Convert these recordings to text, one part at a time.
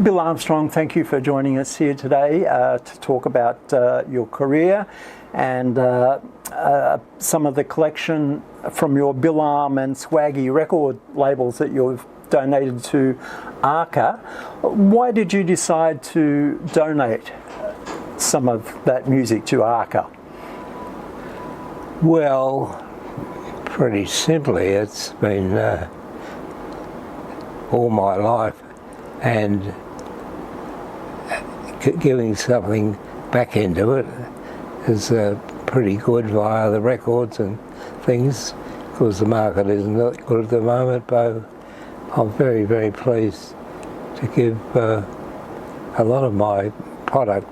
Bill Armstrong, thank you for joining us here today to talk about your career and some of the collection from your Bill Arm and Swaggy record labels that you've donated to ARCA. Why did you decide to donate some of that music to ARCA? Well, pretty simply, it's been all my life, and giving something back into it is pretty good via the records and things, because the market isn't that good at the moment, but I'm very, very pleased to give a lot of my product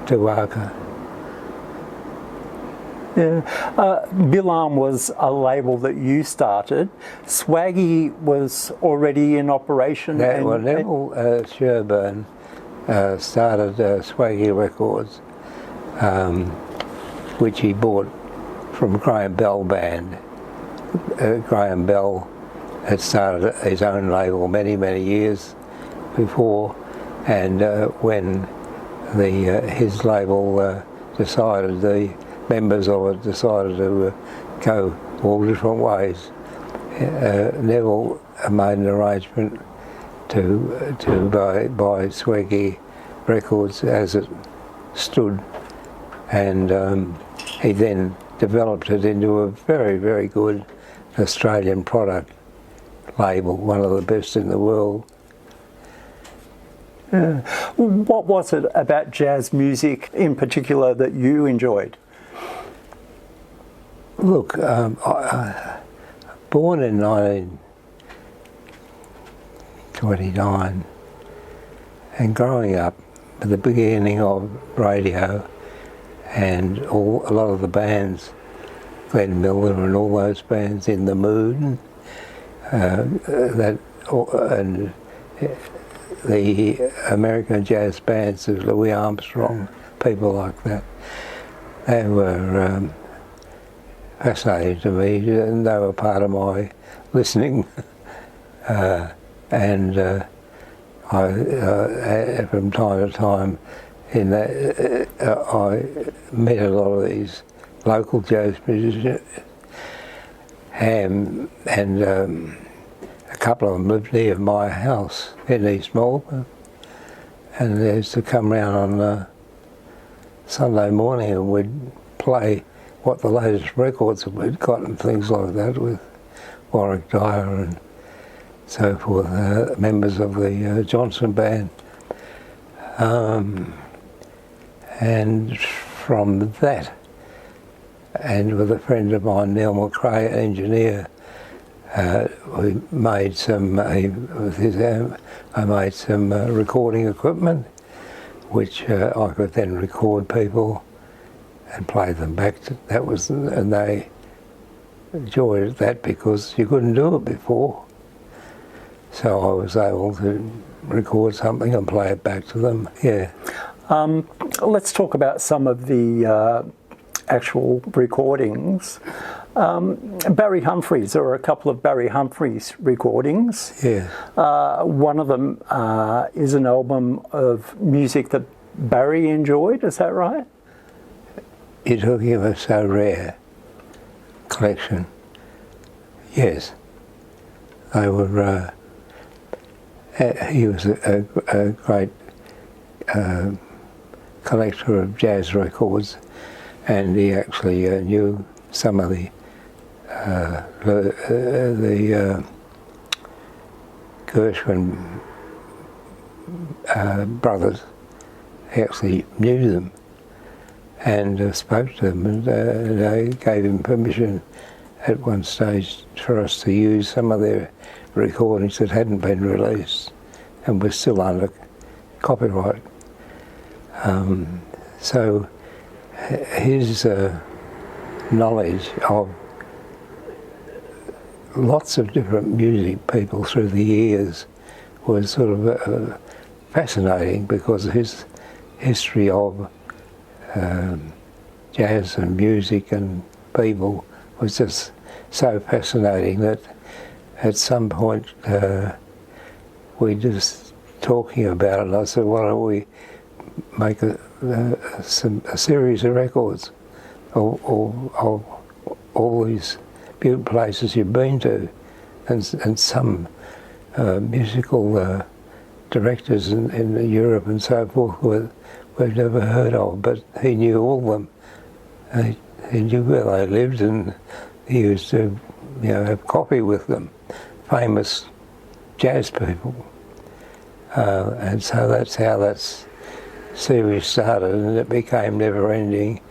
to ARCA. Yeah. Bill Arm was a label that you started. Swaggy was already in operation. Neville Sherburn started Swaggy Records, which he bought from Graham Bell Band. Graham Bell had started his own label many, many years before, and when his label decided, the members of it decided to go all different ways, Neville made an arrangement to buy Swaggy Records as it stood, and he then developed it into a very, very good Australian product label, one of the best in the world. Yeah. What was it about jazz music in particular that you enjoyed? Look, born in 1929 and growing up at the beginning of radio and a lot of the bands, Glenn Miller and all those bands, In the Mood, and the American jazz bands of Louis Armstrong, people like that, they were fascinating to me, and they were part of my listening. And I, from time to time, I met a lot of these local jazz musicians, and a couple of them lived near my house in East Melbourne, and they used to come round on Sunday morning and we'd play what the latest records that we'd got and things like that with Warwick Dyer and so forth, members of the Johnson Band. And from that, and with a friend of mine, Neil McRae, engineer, we made some, with his I made some recording equipment, which I could then record people and play them back. And they enjoyed that because you couldn't do it before. So I was able to record something and play it back to them. Yeah. Let's talk about some of the actual recordings. Barry Humphries, there are a couple of Barry Humphries recordings. Yeah. One of them is an album of music that Barry enjoyed, is that right? You're talking about So Rare collection. Yes. They were, he was a great collector of jazz records, and he actually knew some of the Gershwin brothers. He actually knew them and spoke to them, and they gave him permission at one stage for us to use some of their recordings that hadn't been released and were still under copyright. So his knowledge of lots of different music people through the years was sort of fascinating, because his history of jazz and music and people was just so fascinating that at some point we just talking about it, and I said, why don't we make a series of records of all these beautiful places you've been to, and some musical directors in Europe and so forth we've never heard of, but he knew all of them. He knew where they lived, and he used to, have coffee with them, famous jazz people. And so that's how that series started, and it became never-ending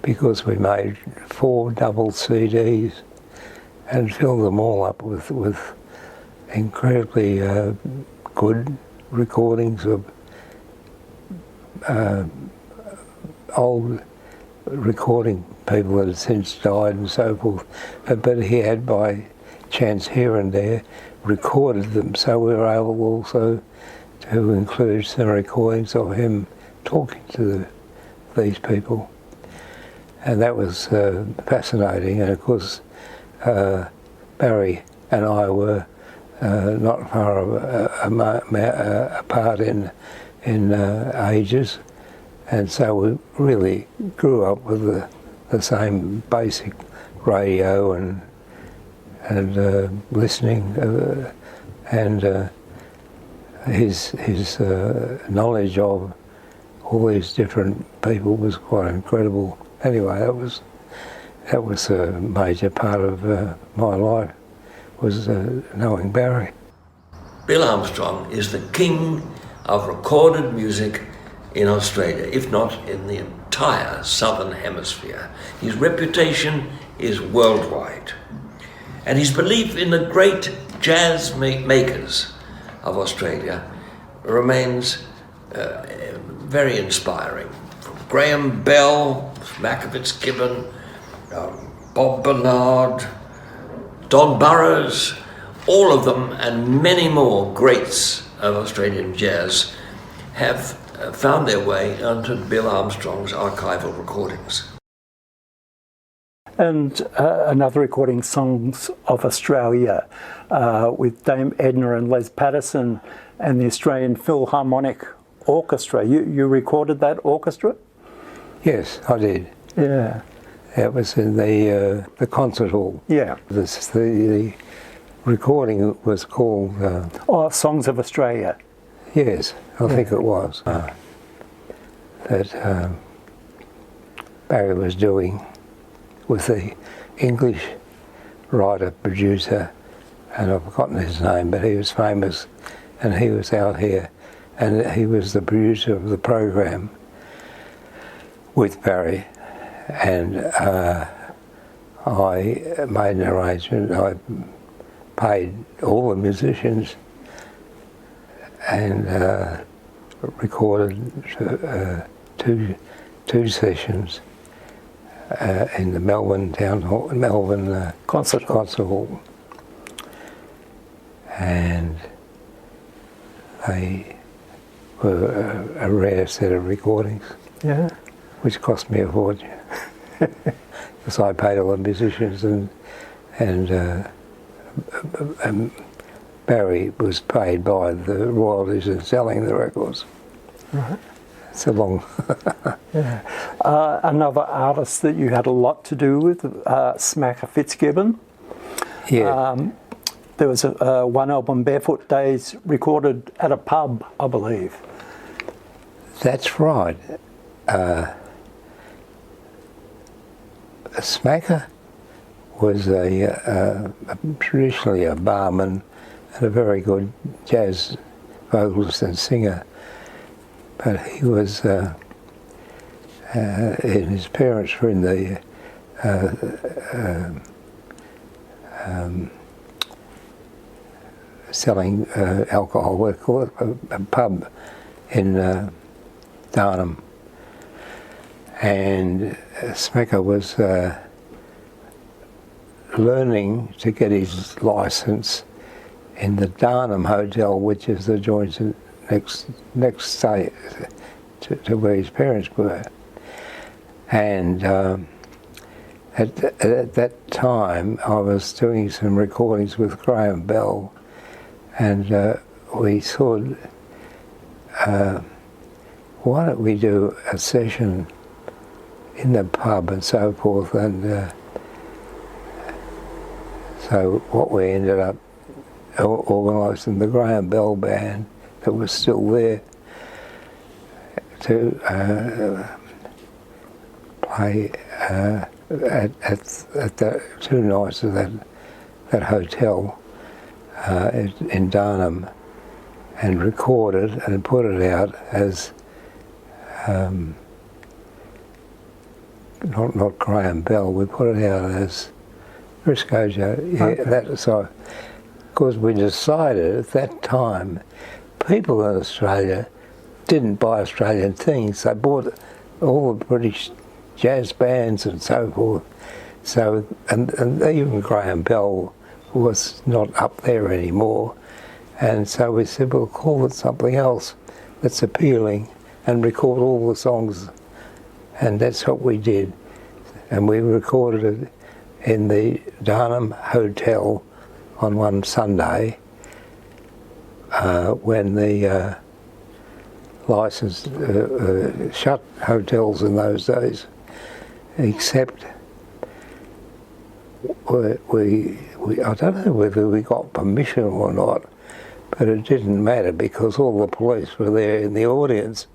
because we made 4 double CDs and filled them all up with incredibly good recordings of old recording people that had since died and so forth. But he had, by chance here and there, recorded them, so we were able also to include some recordings of him talking to these people. And that was fascinating. And of course, Barry and I were not far apart in ages, and so we really grew up with the same basic radio and listening, and his knowledge of all these different people was quite incredible. Anyway, that was a major part of my life, was knowing Barry. Bill Armstrong is the king of recorded music in Australia, if not in the entire Southern Hemisphere. His reputation is worldwide, and his belief in the great jazz makers of Australia remains very inspiring. From Graham Bell, Smacka Fitzgibbon, Bob Bernard, Don Burrows, all of them and many more greats of Australian jazz have found their way onto Bill Armstrong's archival recordings. And another recording, Songs of Australia, with Dame Edna and Les Patterson and the Australian Philharmonic Orchestra. You recorded that orchestra? Yes, I did. Yeah. It was in the concert hall. Yeah. The recording was called... Songs of Australia. Yes, I think it was. That Barry was doing with the English writer-producer, and I've forgotten his name, but he was famous, and he was out here, and he was the producer of the program with Barry, and I made an arrangement. I paid all the musicians and recorded two sessions in the Melbourne concert hall, and they were a rare set of recordings. Yeah. Which cost me a fortune, because I paid all the musicians, and Barry was paid by the royalties in selling the records. Right. It's a long... Yeah. Another artist that you had a lot to do with, Smacka Fitzgibbon. Yeah. There was one album, Barefoot Days, recorded at a pub, I believe. That's right. Smacka was traditionally a barman and a very good jazz vocalist and singer, but he was, his parents were in the selling alcohol, we call it a pub in Darnham, and Smacka was learning to get his licence in the Darnham Hotel, which is the joint next state to where his parents were. And at that time I was doing some recordings with Graham Bell, and we thought why don't we do a session in the pub and so forth, and so what we ended up organising the Graham Bell Band that was still there to play at the 2 nights of that hotel in Darnham, and record it and put it out as not Graham Bell. We put it out as Risco Joe. Yeah, okay. So because we decided at that time, people in Australia didn't buy Australian things. They bought all the British jazz bands and so forth. So and even Graham Bell was not up there anymore. And so we said, we'll call it something else that's appealing and record all the songs. And that's what we did. And we recorded it in the Darnham Hotel on one Sunday when the licence shut hotels in those days, except we I don't know whether we got permission or not, but it didn't matter because all the police were there in the audience.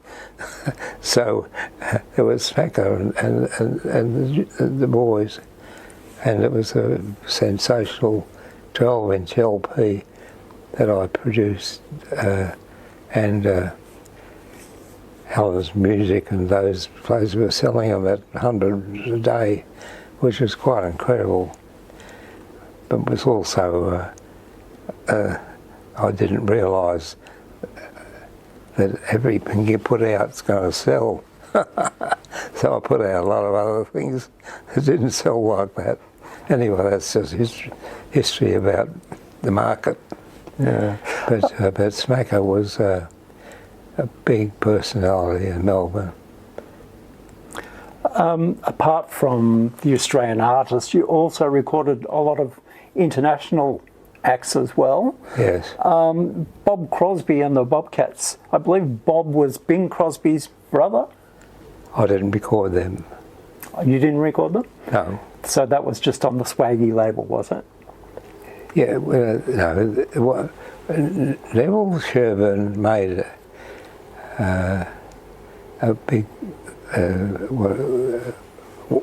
So there was Smacka and the boys, and it was a sensational 12-inch LP that I produced, and Helen's Music and those places were selling them at hundreds a day, which was quite incredible. But it was also, I didn't realise that everything you put out is going to sell. So I put out a lot of other things that didn't sell like that. Anyway, that's just history about the market. Yeah. But Smacka was a big personality in Melbourne. Apart from the Australian artists, you also recorded a lot of international acts as well. Yes. Bob Crosby and the Bobcats. I believe Bob was Bing Crosby's brother. I didn't record them. You didn't record them? No. So that was just on the Swaggy label, was it? Yeah, well, no. Neville Sherburn made a big.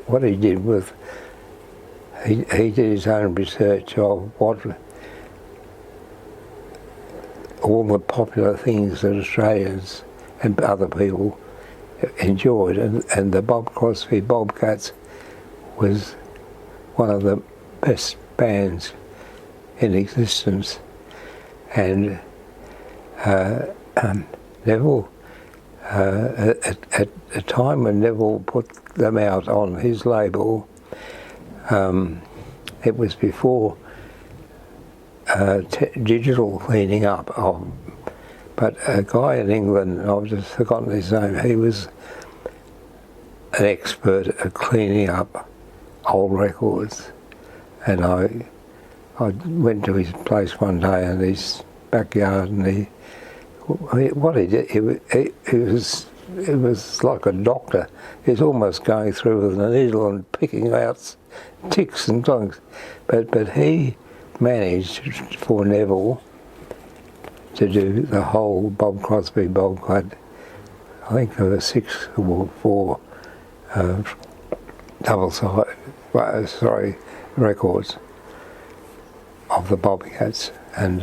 What he did with. He did his own research of what all the popular things that Australians and other people enjoyed, and the Bob Crosby Bobcats was one of the best bands in existence, and Neville at a time when Neville put them out on his label, it was before digital cleaning up, but a guy in England, I've just forgotten his name, he was an expert at cleaning up old records, and I went to his place one day in his backyard, and what he did, it was like a doctor. He was almost going through with a needle and picking out ticks and things, but he managed for Neville to do the whole Bob Crosby Bobcat. I think there were 6 or 4 double-side, records of the Bobcats, and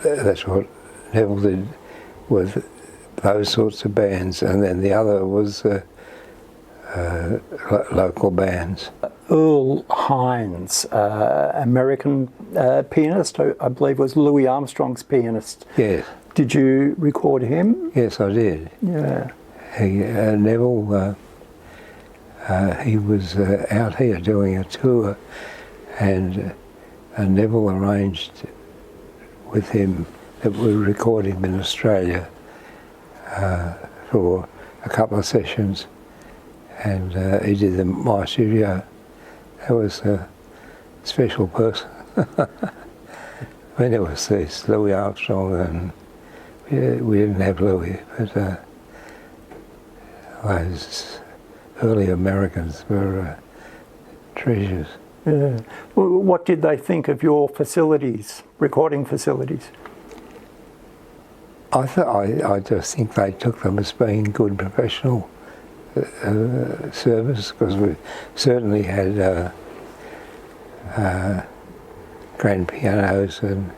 that's what Neville did with those sorts of bands, and then the other was local bands. Earl Hines, American pianist, I believe was Louis Armstrong's pianist. Yes. Did you record him? Yes, I did. Yeah. Neville, he was out here doing a tour, and Neville arranged with him that we record him in Australia for a couple of sessions, and he did them in my studio. That was a special person. when there was this Louis Armstrong, and we didn't have Louis, but those early Americans were treasures. Yeah. Well, what did they think of your facilities, recording facilities? I just think they took them as being good professional service, because we certainly had grand pianos, and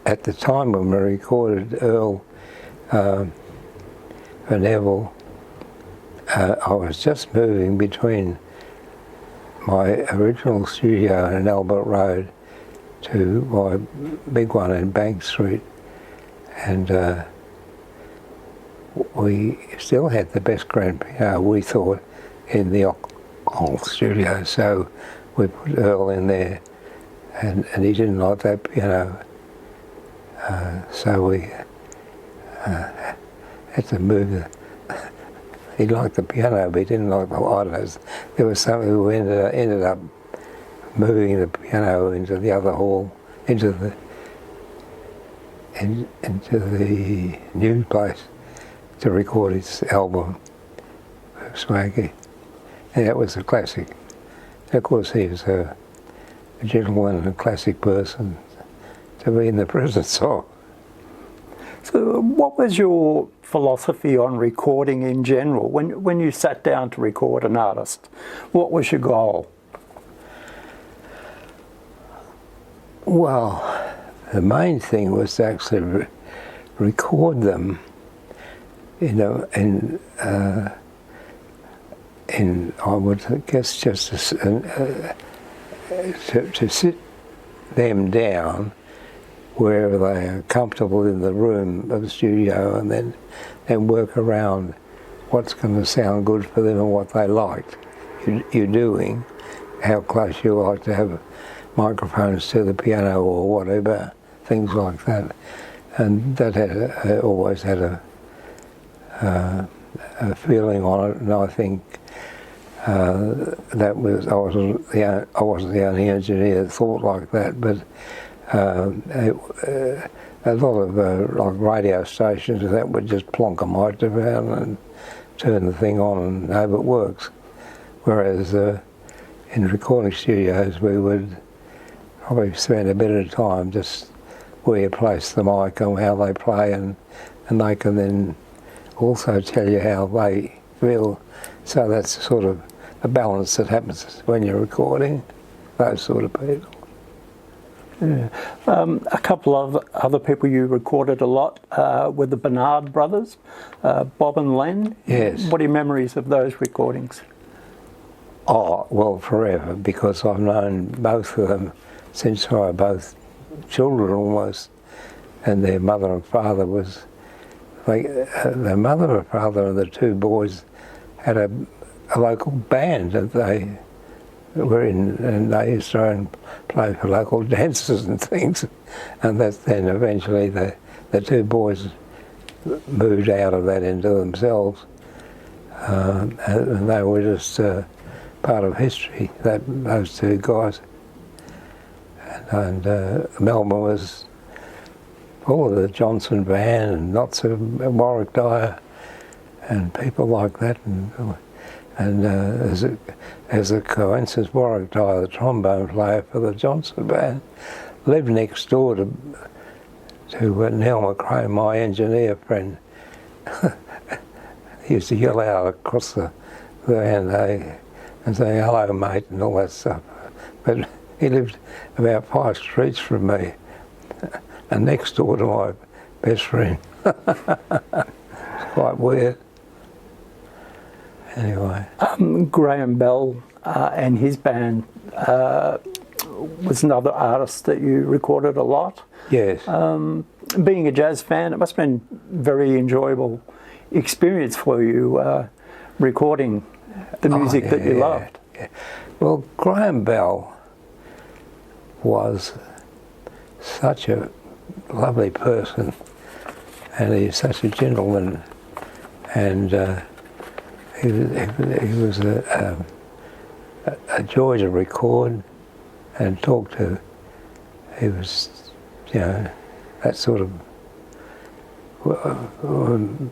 at the time when we recorded Earl for Neville, I was just moving between my original studio in Albert Road to my big one in Bank Street, and we still had the best grand piano, we thought, in the old studio, so we put Earl in there, and he didn't like that piano, so we had to move he liked the piano, but he didn't like the autos. There was something we ended up moving the piano into the other hall, into the new place to record his album, Smacka. And that was a classic. Of course, he was a gentleman and a classic person to be in the presence of. So what was your philosophy on recording in general? When you sat down to record an artist, what was your goal? Well, the main thing was to actually record them, in I would guess just to sit them down wherever they are comfortable in the room of the studio, and then work around what's going to sound good for them and what they liked you're doing, how close you like to have microphones to the piano or whatever, things like that. And that always had a feeling on it, and I think that was I wasn't the only engineer that thought like that, but a lot of like radio stations that would just plonk a microphone and turn the thing on and hope it works. Whereas in recording studios we would probably spend a bit of time just where you place the mic and how they play, and they can then also tell you how they feel. So that's sort of a balance that happens when you're recording, those sort of people. Yeah. A couple of other people you recorded a lot were the Bernard brothers, Bob and Len. Yes. What are your memories of those recordings? Oh, well, forever, because I've known both of them since I were both children almost, and their mother and father was, their mother and father and the two boys had a local band that they were in, and they used to play for local dances and things, and then eventually the two boys moved out of that into themselves, and they were just part of history, those two guys. And Melbourne was full of the Johnson band and lots of Warwick Dyer and people like that, and as a coincidence, Warwick Dyer, the trombone player for the Johnson band, lived next door to Neil McRae, my engineer friend. He used to yell out across the band and say, "Hello, mate," and all that stuff. But he lived about 5 streets from me and next door to my best friend. It's quite weird. Anyway. Graham Bell and his band was another artist that you recorded a lot. Yes. Being a jazz fan, it must have been a very enjoyable experience for you recording the music that you loved. Yeah. Well, Graham Bell was such a lovely person, and he's such a gentleman, and he was a joy to record and talk to, he was, you know, that sort of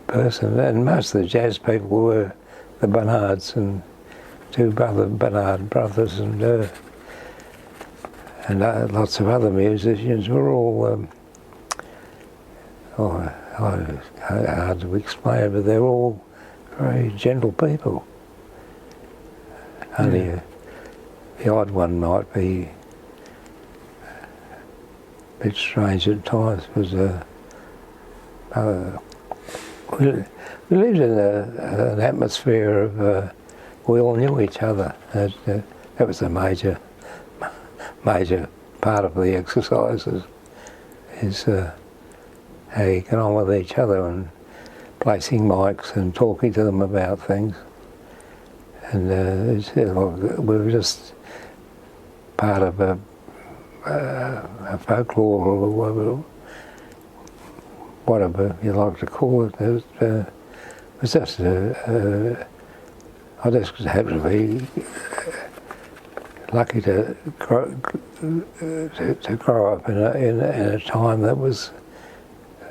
person. And most of the jazz people were the Bernards and two Bernard brothers, and lots of other musicians were all, hard to explain, but they're all very gentle people. Only the odd one might be a bit strange at times. Was we lived in an atmosphere of we all knew each other. That was a major part of the exercises, is how you get on with each other and placing mics and talking to them about things. And we were just part of a folklore, or whatever you like to call it. It was just I just happened to be lucky to grow up in a time that was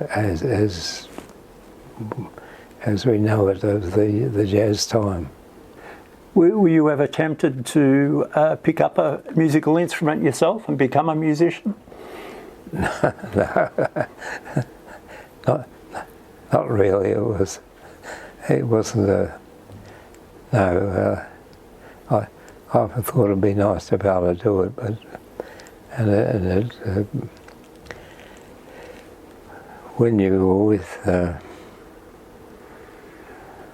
as we know it, of the jazz time. Were you ever tempted to pick up a musical instrument yourself and become a musician? No, not really. It wasn't a. No, I often thought it'd be nice to be able to do it, but when you were with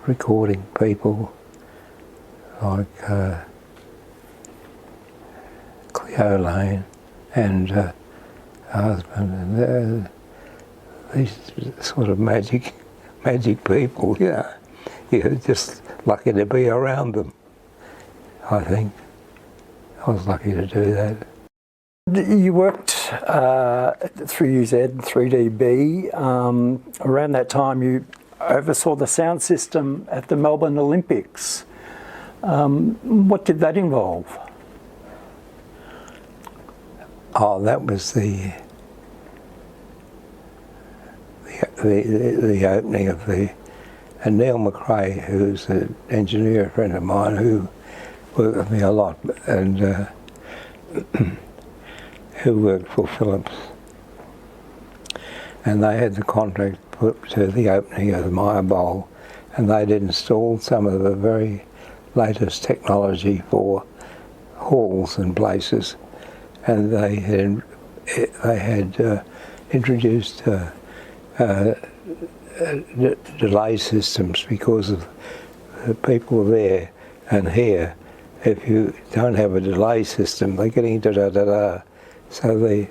recording people like Cleo Lane and her husband, and these sort of magic people, you're just lucky to be around them. I think I was lucky to do that. You worked through UZ, 3DB. Around that time you oversaw the sound system at the Melbourne Olympics. What did that involve? Oh, that was the opening of the... And Neil McRae, who's an engineer friend of mine who worked with me a lot, and who worked for Philips. And they had the contract put to the opening of the Maya Bowl, and they'd installed some of the very latest technology for halls and places, and they had introduced delay systems, because of the people there and here. If you don't have a delay system, they're getting da-da-da-da. So they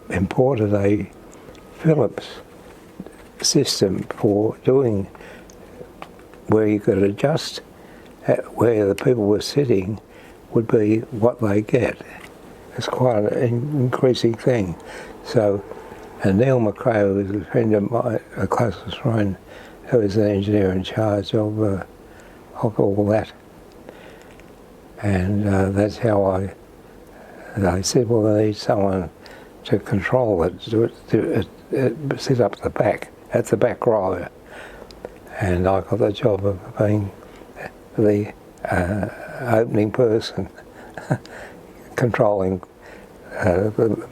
imported a Philips system for doing, where you could adjust where the people were sitting would be what they get. It's quite an increasing thing. So, and Neil McRae was a friend of mine, a closest friend, who was an engineer in charge of all that. And that's how they said, well, they need someone to control it, to sit up the back, at the back row. And I got the job of being the opening person, controlling the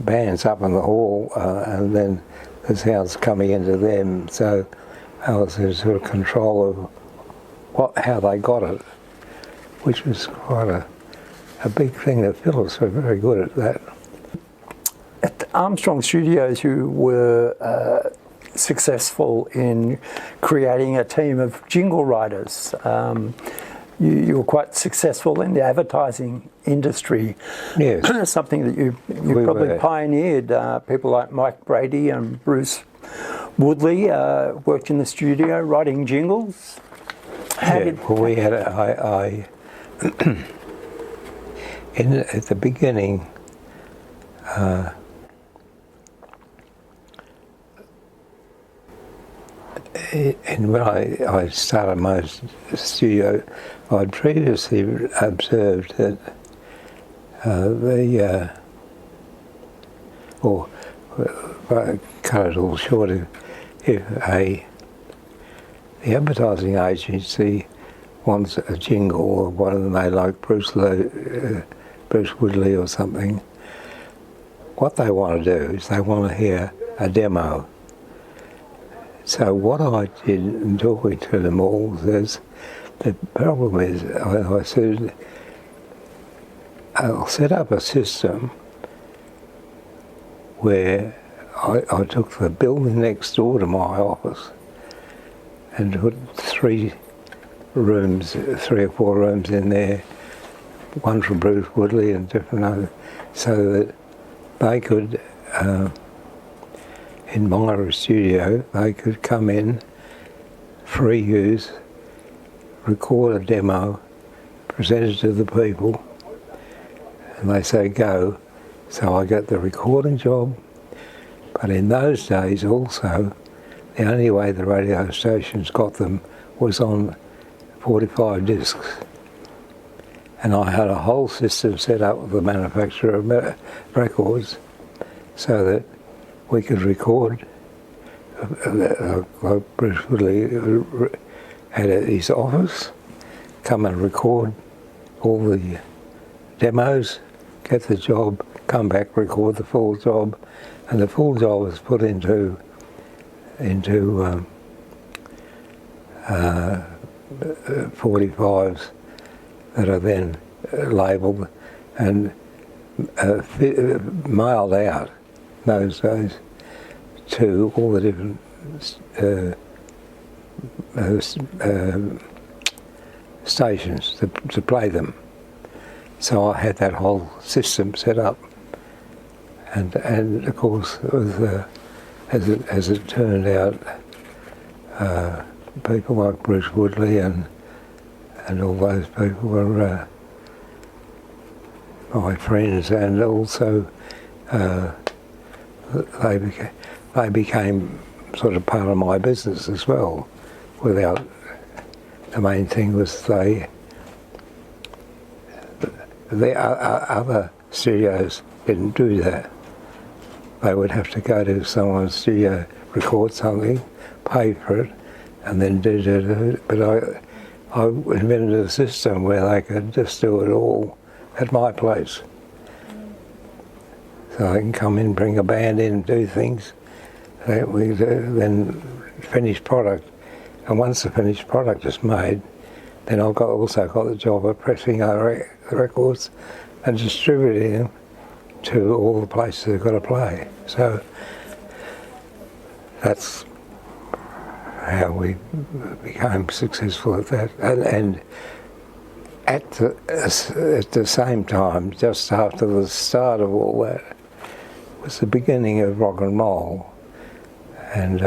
bands up in the hall, and then the sounds coming into them. So I was in sort of control of how they got it, which was quite a big thing. The Philips were very good at that. At the Armstrong Studios, you were successful in creating a team of jingle writers. You were quite successful in the advertising industry. Yes. Something that you probably pioneered. People like Mike Brady and Bruce Woodley worked in the studio writing jingles. We had at the beginning, and when I started my studio, I'd previously observed that or cut it all short, if the advertising agency wants a jingle, or one of them they like Bruce Woodley or something, what they want to do is they want to hear a demo. So what I did in talking to them all is, the problem is, I said, I'll set up a system where I took the building next door to my office and put 3 or 4 rooms in there, one for Bruce Woodley and different other, so that they could, in my studio, they could come in, free use, record a demo, present it to the people, and they say go. So I got the recording job, but in those days also, the only way the radio stations got them was on 45 discs. And I had a whole system set up with the manufacturer of records so that we could record. Like Bruce Woodley had his office, come and record all the demos, get the job, come back, record the full job, and the full job was put into 45s that are then labelled and mailed out those days to all the different stations to play them. So I had that whole system set up, and of course, as it turned out, people like Bruce Woodley and all those people were my friends, and also they became sort of part of my business as well. Without, the main thing was the other studios didn't do that. They would have to go to someone's studio, record something, pay for it, and then do it. But I invented a system where they could just do it all at my place. So they can come in, bring a band in, do things. We then finished product, and once the finished product is made, then I've also got the job of pressing the records and distributing them to all the places they've got to play. So that's how we became successful at that. And at the same time, just after the start of all that, was the beginning of rock and roll. And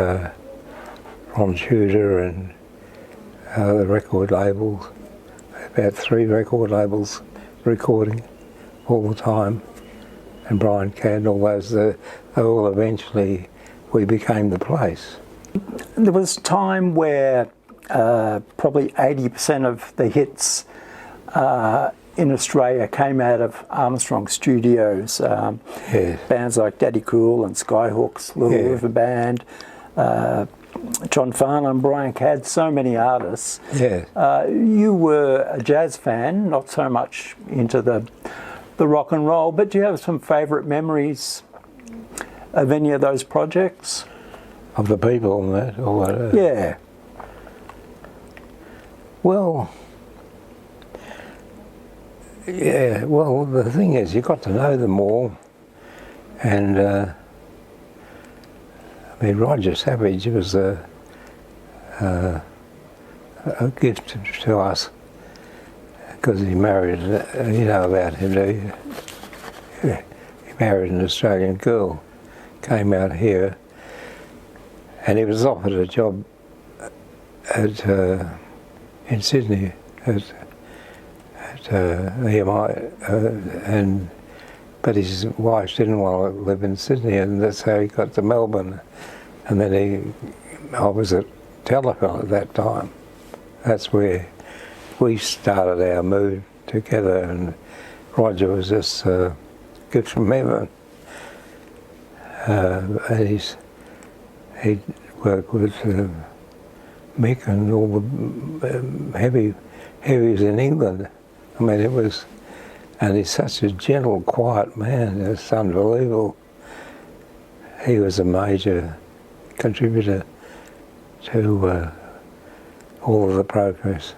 Ron Tudor and the record labels, about 3 record labels recording all the time, and Brian Cadd, all those, they all eventually, we became the place. There was a time where probably 80% of the hits in Australia came out of Armstrong Studios. Yes. Bands like Daddy Cool and Skyhooks, Little River Band, John Farnham, Brian Cadd, so many artists. Yes. You were a jazz fan, not so much into the rock and roll, but do you have some favourite memories of any of those projects? Of the people and that, or whatever? Yeah. Well, yeah, well, the thing is, you got to know them all, and I mean, Roger Savage was a gift to us, because he married, you know about him, do you? Yeah. He married an Australian girl, came out here, and he was offered a job in Sydney at EMI, but his wife didn't want to live in Sydney, and that's how he got to Melbourne. And then I was at Telephone at that time. That's where we started our move together, and Roger was just a gift from heaven. and he'd worked with Mick and all the heavies in England. I mean, it was, and he's such a gentle, quiet man. It's unbelievable. He was a major contributor to all of the progress.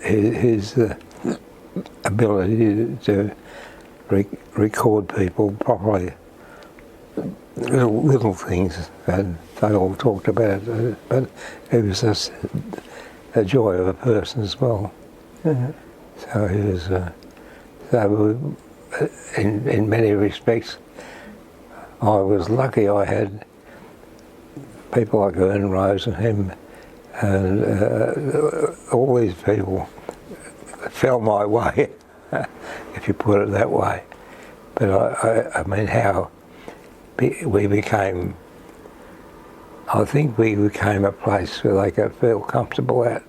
His ability to record people properly, little things, and they all talked about it, but he was just a joy of a person as well. Yeah. So he was, in many respects, I was lucky I had people like Ern Rose and him, and all these people fell my way, if you put it that way. But I mean, how we became, I think we became a place where they could feel comfortable at.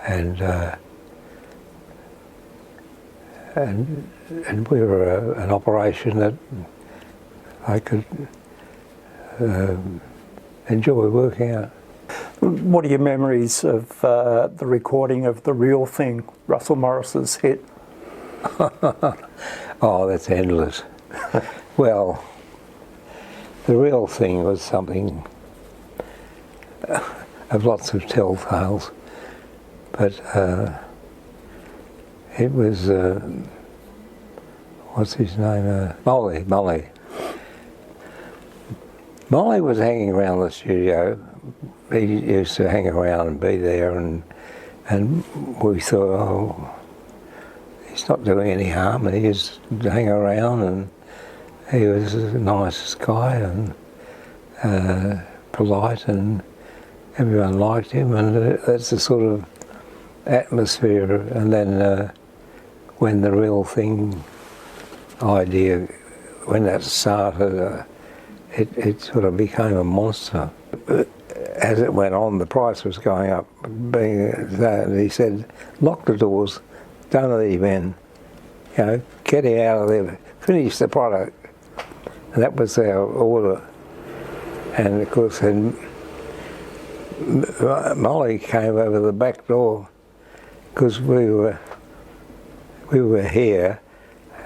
And we were an operation that I could enjoy working at. What are your memories of the recording of The Real Thing, Russell Morris's hit? Oh, that's endless. Well, The Real Thing was something of lots of telltales, but it was, what's his name? Molly. Molly was hanging around the studio. He used to hang around and be there, and we thought, oh, he's not doing any harm, and he just hang around, and he was a nice guy and polite, and everyone liked him, and that's the sort of atmosphere. And then when The Real Thing idea, when that started, it sort of became a monster. As it went on, the price was going up, being that, and he said, lock the doors, don't leave in, you know, get it out of there, finish the product. And that was our order. And of course then Molly came over the back door, because we were here,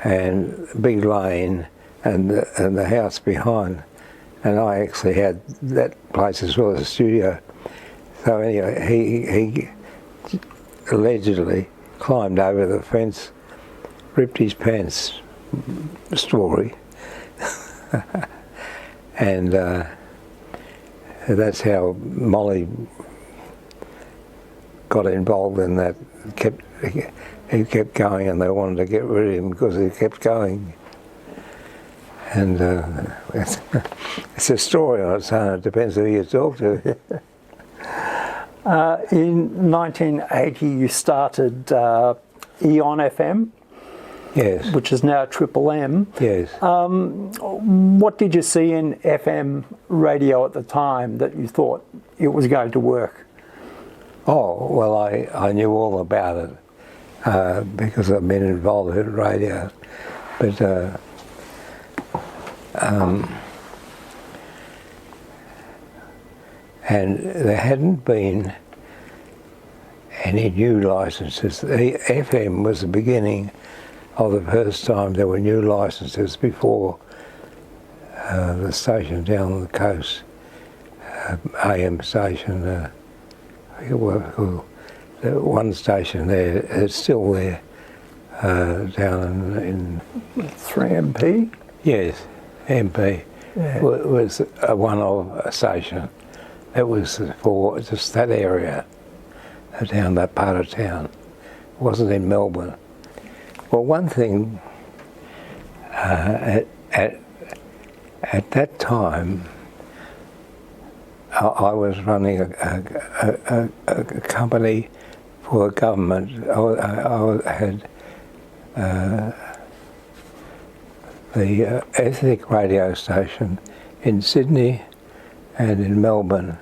and big lane, and the house behind. And I actually had that place as well as a studio. So anyway, he allegedly climbed over the fence, ripped his pants, story, and that's how Molly got involved in that. He kept going, and they wanted to get rid of him because he kept going. And it's a story on its own. It depends who you talk to. In 1980, you started Eon FM, Yes. which is now Triple M. Yes. What did you see in FM radio at the time that you thought it was going to work? Oh, well, I knew all about it because I've been involved in radio. But and there hadn't been any new licenses. The FM was the beginning of the first time there were new licenses before the station down the coast, AM station, I forget what it was called. The one station there, it's still there, down in 3MP? Yes, MP. Yeah. Was a one-off station. It was for just that area, down that part of town. It wasn't in Melbourne. Well, one thing, at that time, I was running a company for the government. I had the ethnic radio station in Sydney and in Melbourne.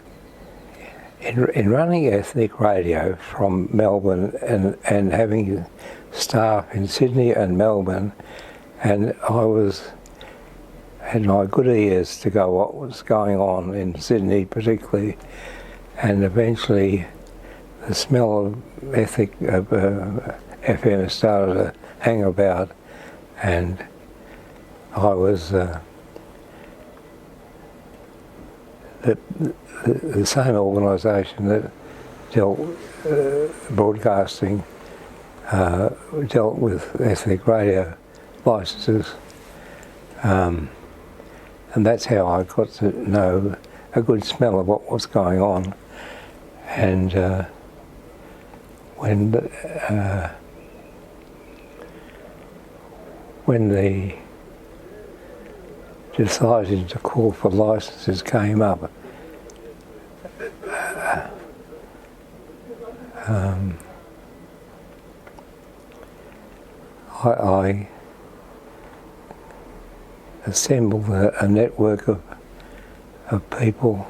In running ethnic radio from Melbourne and having staff in Sydney and Melbourne, and had my good ears to go what was going on in Sydney particularly, and eventually the smell of FM started to hang about, and I was the same organisation that dealt broadcasting dealt with ethnic radio licences, and that's how I got to know a good smell of what was going on. And when the deciding to call for licences came up, I assembled a network of people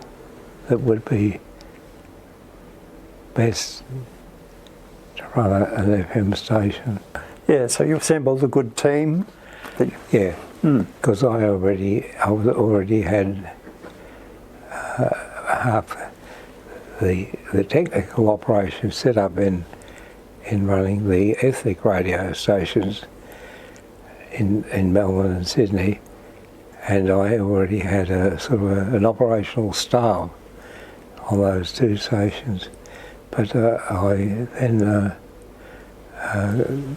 that would be best to run an FM station. Yeah, so you assembled a good team. Yeah, because I already had half the technical operation set up in running the ethnic radio stations in Melbourne and Sydney, and I already had a sort of an operational staff on those two stations. But I then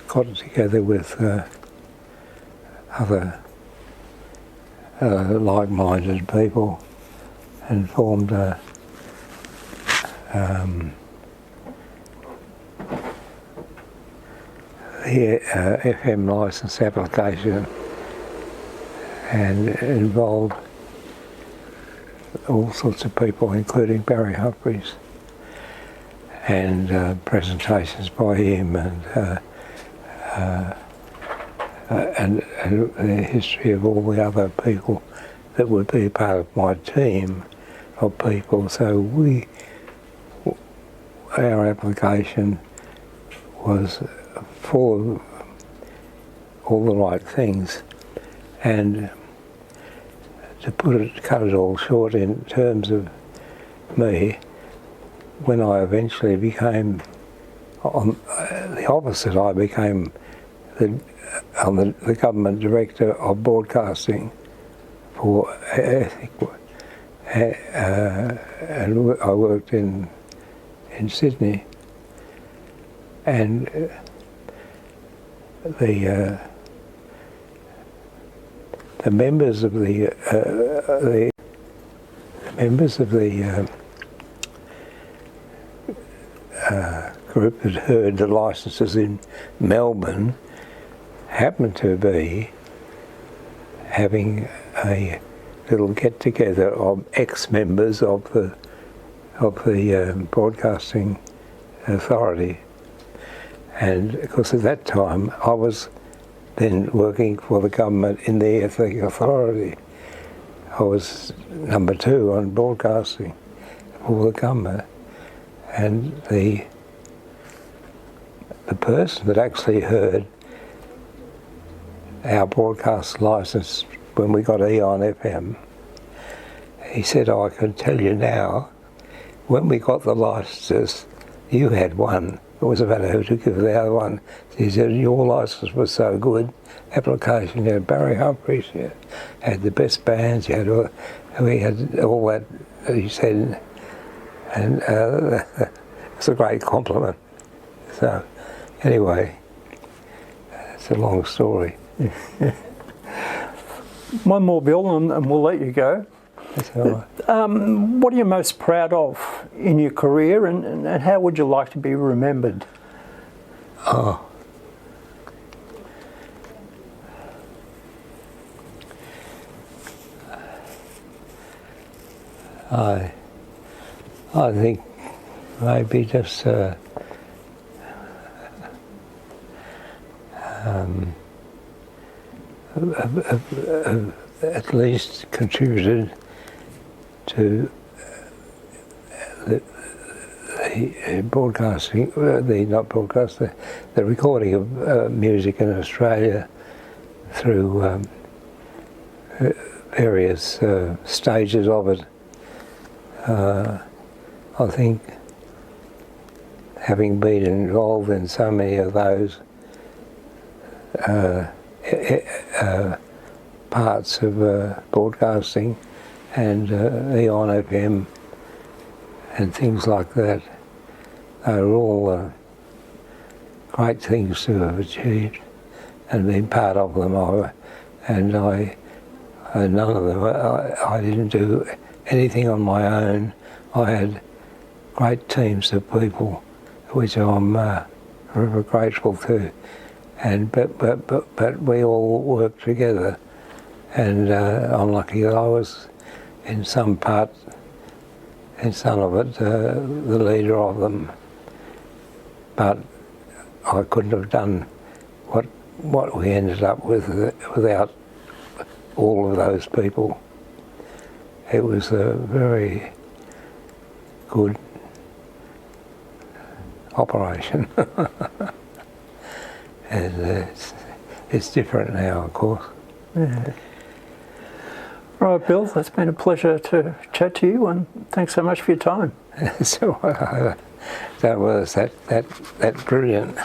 got together with other like-minded people and formed the FM licence application, and involved all sorts of people, including Barry Humphries, and presentations by him, and the history of all the other people that would be part of my team of people. So our application was full of all the right things, and to cut it all short in terms of me, when I eventually became the opposite, I became the government director of broadcasting for ethnic, and I worked in Sydney, and the members of the group that heard the licences in Melbourne happened to be having a little get-together of ex-members of the Broadcasting Authority, and of course at that time I was then working for the government in the Ethnic Authority. I was number 2 on broadcasting for the government, and the person that actually heard our broadcast licence when we got Eon FM, he said, "I can tell you now, when we got the licences, you had one. It was a matter who to give the other one." He said, "Your licence was so good, application, you had Barry Humphries, you had the best bands, you had we had all that," he said, and it's a great compliment. So, anyway, it's a long story. One more, Bill, and we'll let you go. That's all right. What are you most proud of in your career, and how would you like to be remembered? Oh. I think maybe just at least contributed to the broadcasting, the recording of music in Australia through various stages of it. I think having been involved in so many of those parts of broadcasting and Eon FM and things like that, they were all great things to have achieved and been part of them. None of them, I didn't do anything on my own. I had great teams of people, which I'm forever grateful to. But we all worked together, and I'm lucky that I was in some part, in some of it, the leader of them. But I couldn't have done what we ended up with without all of those people. It was a very good operation. And it's different now, of course. Yeah. Right, Bill, it's been a pleasure to chat to you, and thanks so much for your time. So that was that brilliant.